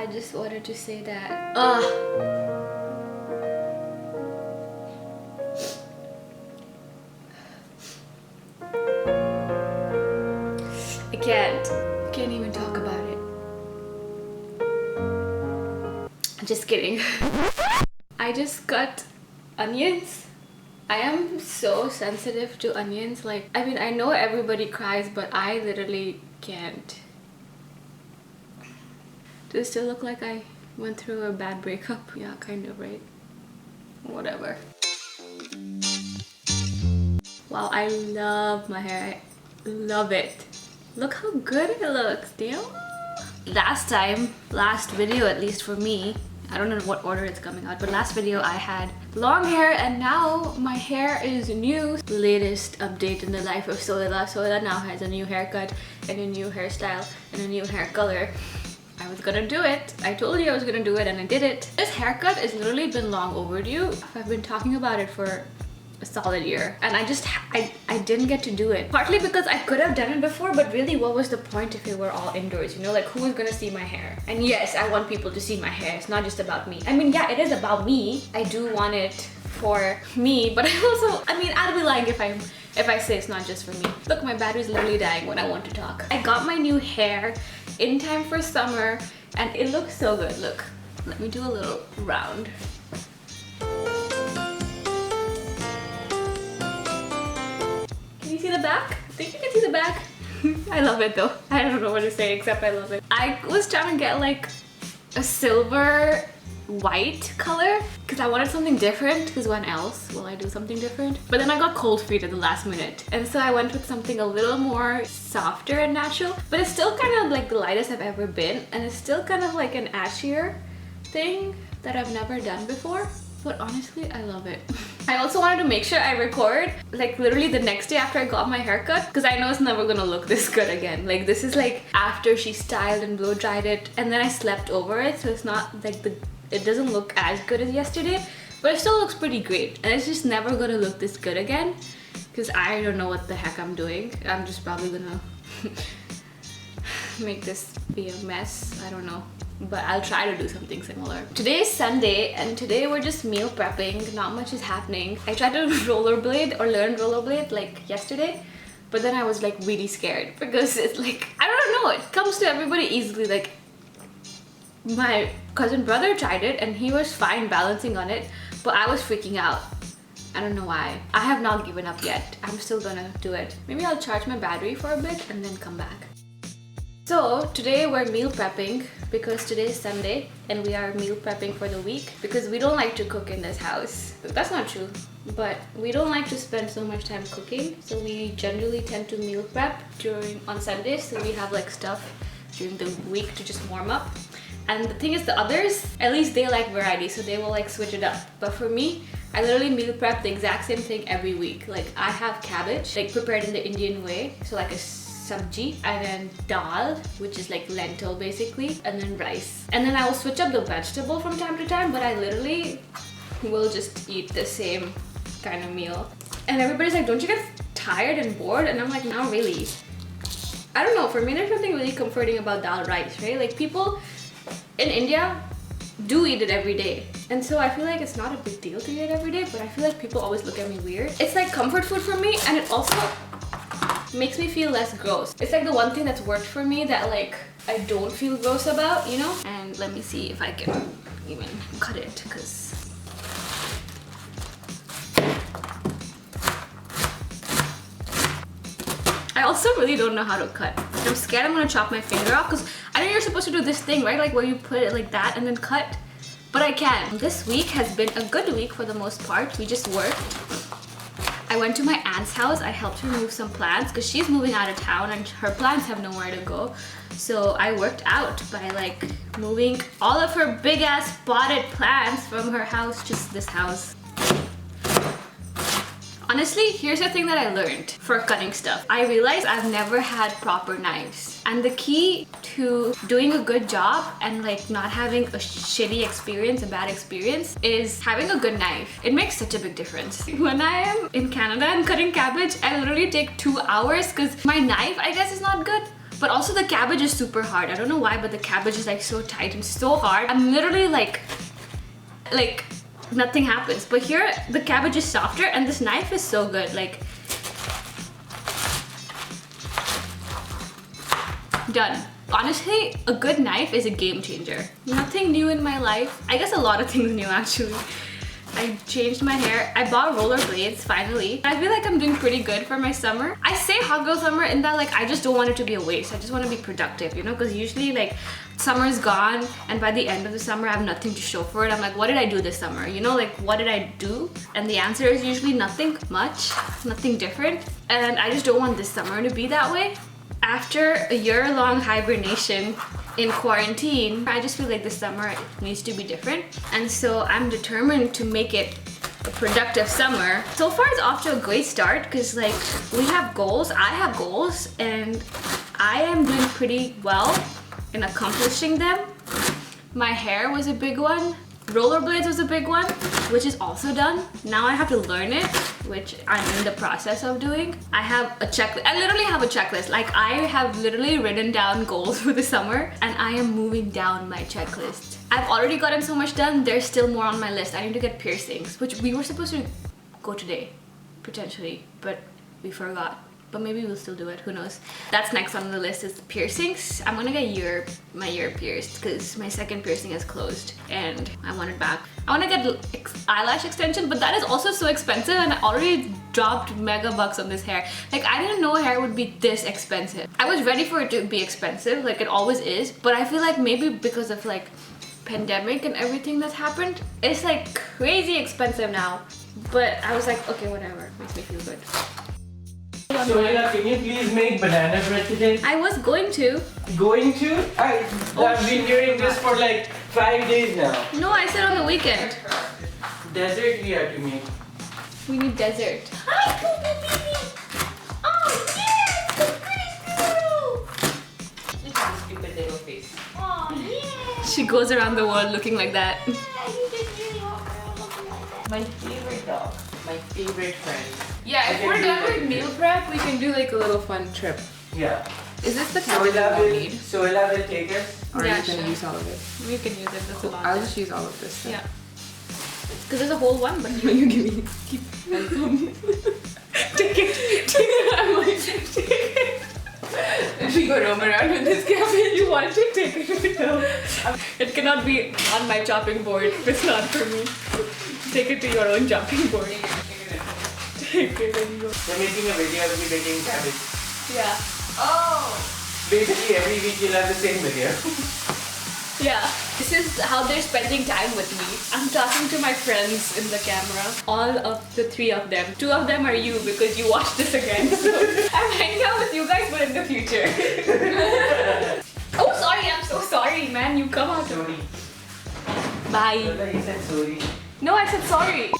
I just wanted to say that. I can't even talk about it. Just kidding. I just cut onions. I am so sensitive to onions. Like, I mean, I know everybody cries, but I literally can't. Does it still look like I went through a bad breakup? Yeah, kind of, right? Whatever. Wow, I love my hair. I love it. Look how good it looks, damn. Last video, at least for me, I don't know what order it's coming out, but last video I had long hair and now my hair is new. Latest update in the life of Sohila. Sohila now has a new haircut and a new hairstyle and a new hair color. I was gonna do it. I told you I was gonna do it and I did it. This haircut has literally been long overdue. I've been talking about it for a solid year and I didn't get to do it. Partly because I could have done it before, but really what was the point if it were all indoors, you know? Like, who is gonna see my hair? And yes, I want people to see my hair. It's not just about me. I mean, yeah, it is about me. I do want it for me, but I mean, I'd be lying if I say it's not just for me. Look, my battery's literally dying when I want to talk. I got my new hair in time for summer and it looks so good. Look, let me do a little round. Can you see the back? I think you can see the back. I love it though. I don't know what to say except I love it. I was trying to get like a silver white color because I wanted something different, because when else will I do something different? But then I got cold feet at the last minute and so I went with something a little more softer and natural, but it's still kind of like the lightest I've ever been and it's still kind of like an ashier thing that I've never done before. But honestly, I love it. I also wanted to make sure I record like literally the next day after I got my haircut, because I know it's never gonna look this good again. Like, this is like after she styled and blow dried it and then I slept over it, so it's not like it doesn't look as good as yesterday, but it still looks pretty great and it's just never gonna look this good again because I don't know what the heck I'm doing. I'm just probably gonna make this be a mess. I don't know, but I'll try to do something similar. Today is Sunday and today we're just meal prepping. Not much is happening. I tried to rollerblade or learn rollerblade like yesterday, but then I was like really scared because it's like, I don't know, it comes to everybody easily. Like, my cousin brother tried it and he was fine balancing on it, but I was freaking out. I don't know why. I have not given up yet. I'm still gonna do it. Maybe I'll charge my battery for a bit and then come back. So today we're meal prepping because today is Sunday and we are meal prepping for the week because we don't like to cook in this house. That's not true, but we don't like to spend so much time cooking, so we generally tend to meal prep on Sundays, so we have like stuff during the week to just warm up. And the thing is, the others, at least they like variety, so they will like switch it up. But for me, I literally meal prep the exact same thing every week. Like, I have cabbage, like prepared in the Indian way, so like a sabji, and then dal, which is like lentil basically, and then rice. And then I will switch up the vegetable from time to time, but I literally will just eat the same kind of meal. And everybody's like, don't you get tired and bored? And I'm like, not really. I don't know, for me there's something really comforting about dal rice, right? Like, people in India do eat it every day, and so I feel like it's not a big deal to eat it every day, but I feel like people always look at me weird. It's like comfort food for me, and it also makes me feel less gross. It's like the one thing that's worked for me that like I don't feel gross about, you know? And let me see if I can even cut it, because I also really don't know how to cut. I'm scared I'm gonna chop my finger off, because I know you're supposed to do this thing, right? Like where you put it like that and then cut, but I can't. This week has been a good week for the most part. We just worked. I went to my aunt's house. I helped her move some plants because she's moving out of town and her plants have nowhere to go. So I worked out by like moving all of her big ass potted plants from her house, just this house. Honestly, here's the thing that I learned for cutting stuff. I realized I've never had proper knives. And the key to doing a good job and like not having a shitty experience, a bad experience, is having a good knife. It makes such a big difference. When I am in Canada and cutting cabbage, I literally take 2 hours because my knife, I guess, is not good. But also the cabbage is super hard. I don't know why, but the cabbage is like so tight and so hard. I'm literally like nothing happens. But here the cabbage is softer and this knife is so good. Like, done. Honestly, a good knife is a game changer. Nothing new in my life. I guess a lot of things new actually. I changed my hair. I bought rollerblades finally. I feel like I'm doing pretty good for my summer. I say hot girl summer in that like I just don't want it to be a waste. I just want to be productive, you know, because usually like summer's gone and by the end of the summer I have nothing to show for it. I'm like, what did I do this summer? You know, like what did I do? And the answer is usually nothing much, nothing different. And I just don't want this summer to be that way. After a year-long hibernation in quarantine, I just feel like this summer it needs to be different. And so I'm determined to make it a productive summer. So far it's off to a great start because like we have goals, I have goals, and I am doing pretty well in accomplishing them. My hair was a big one. Rollerblades was a big one, which is also done. Now I have to learn it, which I'm in the process of doing. I have a checklist. I literally have a checklist. Like I have literally written down goals for the summer and I am moving down my checklist. I've already gotten so much done. There's still more on my list. I need to get piercings, which we were supposed to go today, potentially, but we forgot. But maybe we'll still do it, who knows. That's next on the list is piercings. I'm gonna get my ear pierced because my second piercing is closed and I want it back. I want to get eyelash extension, but that is also so expensive and I already dropped mega bucks on this hair. Like I didn't know hair would be this expensive. I was ready for it to be expensive, like it always is, but I feel like maybe because of like pandemic and everything that's happened, it's like crazy expensive now. But I was like, okay, whatever, makes me feel good. Sohila, can you please make banana bread today? I was going to. Going to? I've been doing this for like 5 days now. No, I said on the weekend. Dessert we have to make. We need dessert. Hi, Poo Poo Baby! Oh, yes! The pretty girl! Look at this stupid little face. Oh, yeah! She goes around the world looking like that. My favorite dog. My favorite friend. Yeah, if we're done with meal prep, we can do like a little fun trip. Yeah. Is this the camera that we need? Sohila will take us. Or Yeah, you can sure. use all of it. We can use it, that's a lot. I'll just use all of this. Then. Yeah. Because there's a whole one, but You give me. take it. I want to take it. If we go roam around with this cafe, you want to take it. No. It cannot be on my chopping board if it's not for me. Take it to your own chopping board. Take it and go. They're making a video of me baking cabbage. Yeah. Oh! Basically every week you'll have the same video. Yeah. This is how they're spending time with me. I'm talking to my friends in the camera. All of the 3 of them. 2 of them are you because you watched this again. So I'm hanging out with you guys but in the future. Oh sorry, I'm so sorry man. You come out. Sorry. Bye. Sohila, you said sorry. No, I said sorry.